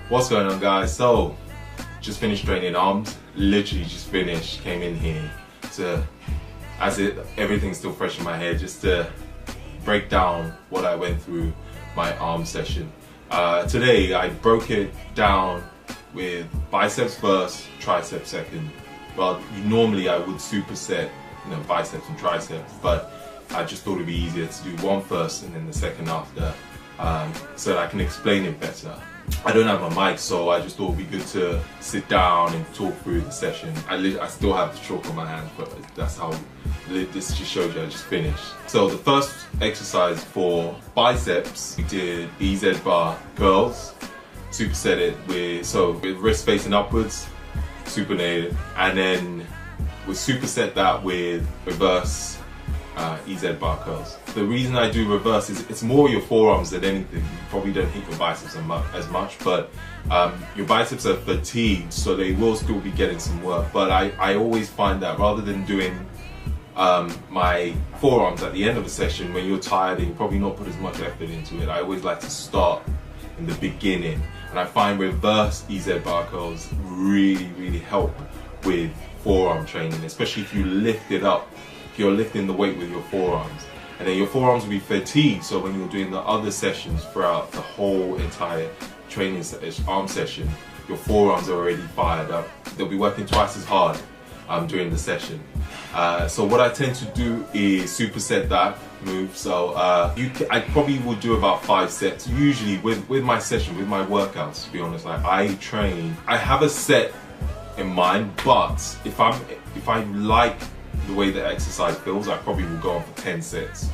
What's going on, guys? So, just finished training arms. Literally just finished. Came in here to, everything's still fresh in my head, just to break down what I went through my arm session. Today I broke it down with biceps first, triceps second. Well, normally I would superset, biceps and triceps, but I just thought it'd be easier to do one first and then the second after, so that I can explain it better. I don't have a mic, so I just thought it'd be good to sit down and talk through the session. I still have the chalk on my hand, but that's how this just shows you I just finished. So the first exercise for biceps, we did EZ bar curls, superset it with wrist facing upwards, supinated, and then we superset that with reverse EZ bar curls. The reason I do reverse is it's more your forearms than anything. You probably don't hit your biceps as much, but your biceps are fatigued, so they will still be getting some work. But I always find that rather than doing my forearms at the end of a session when you're tired and you probably not put as much effort into it, I always like to start in the beginning. And I find reverse EZ bar curls really help with forearm training, especially if you lift it up. If you're lifting the weight with your forearms, and then your forearms will be fatigued, so when you're doing the other sessions throughout the whole entire training arm session, your forearms are already fired up. They'll be working twice as hard during the session. So what I tend to do is superset that move. So I probably would do about 5 sets usually with my session, with my workouts. To be honest, like I have a set in mind, but if I like the way the exercise feels, I probably will go on for 10 sets.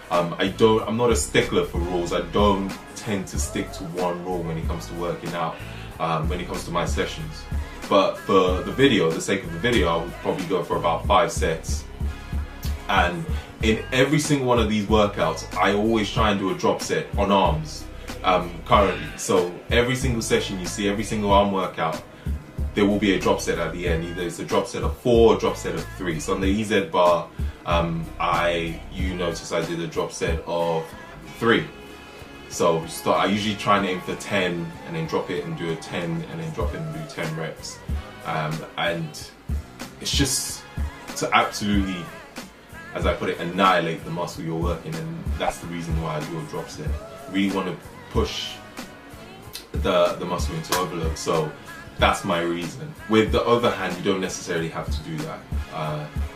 I'm not a stickler for rules. I don't tend to stick to one rule when it comes to working out, when it comes to my sessions. But for the sake of the video, I would probably go for about 5 sets. And in every single one of these workouts, I always try and do a drop set on arms currently. So every single session you see, every single arm workout, there will be a drop set at the end. Either it's a drop set of 4 or a drop set of 3. So on the EZ bar, you notice I did a drop set of 3. So I usually try and aim for 10 and then drop it and do a 10 and then drop it and do 10 reps. And it's just to absolutely, as I put it, annihilate the muscle you're working, and that's the reason why I do a drop set. Really want to push the muscle into overload. So that's my reason. With the overhand, you don't necessarily have to do that.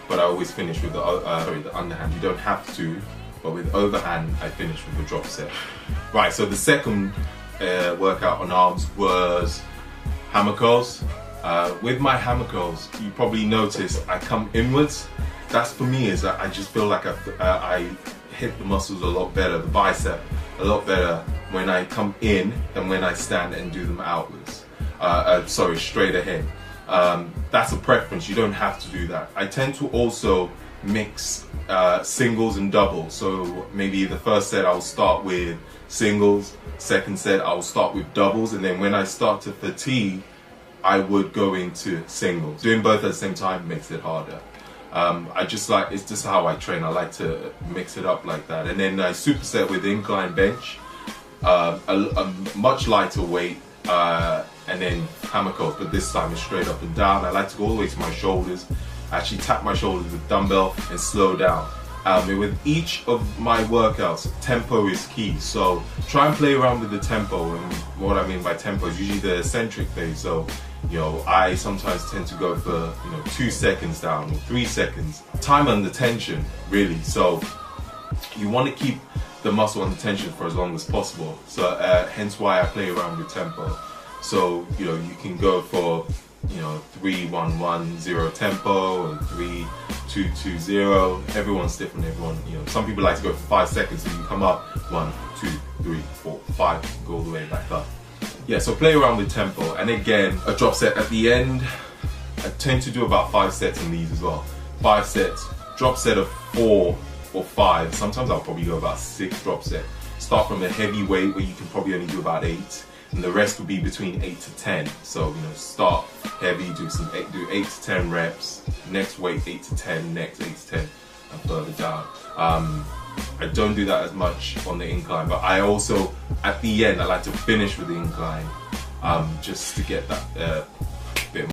But I always finish with the underhand. You don't have to, but with overhand, I finish with a drop set. Right, so the second workout on arms was hammer curls. With my hammer curls, you probably notice I come inwards. That's for me, is that I just feel like I hit the muscles a lot better, the bicep a lot better when I come in than when I stand and do them outwards. Straight ahead. That's a preference. You don't have to do that. I tend to also mix singles and doubles. So maybe the first set I'll start with singles, second set I'll start with doubles, and then when I start to fatigue, I would go into singles. Doing both at the same time makes it harder. It's just how I train. I like to mix it up like that. And then I superset with incline bench, a much lighter weight, and then hammer curls, but this time it's straight up and down. I like to go all the way to my shoulders. I actually tap my shoulders with dumbbell and slow down. With each of my workouts, tempo is key. So try and play around with the tempo, and what I mean by tempo is usually the eccentric phase. So I sometimes tend to go for 2 seconds down or 3 seconds. Time under tension, really. So you want to keep the muscle under tension for as long as possible. So hence why I play around with tempo. So you can go for 3-1-1-0 tempo or 3-2-2-0. Everyone's different. Some people like to go for 5 seconds, so you come up 1, 2, 3, 4, 5, go all the way back up. Yeah, so play around with tempo, and again a drop set at the end. I tend to do about 5 sets in these as well. 5 sets, drop set of 4 or 5. Sometimes I'll probably go about 6 drop sets. Start from a heavy weight where you can probably only do about 8. And the rest will be between 8 to 10. So start heavy, do 8 to 10 reps. Next weight 8 to 10, next 8 to 10, and further down. I don't do that as much on the incline, but I also, at the end, I like to finish with the incline just to get that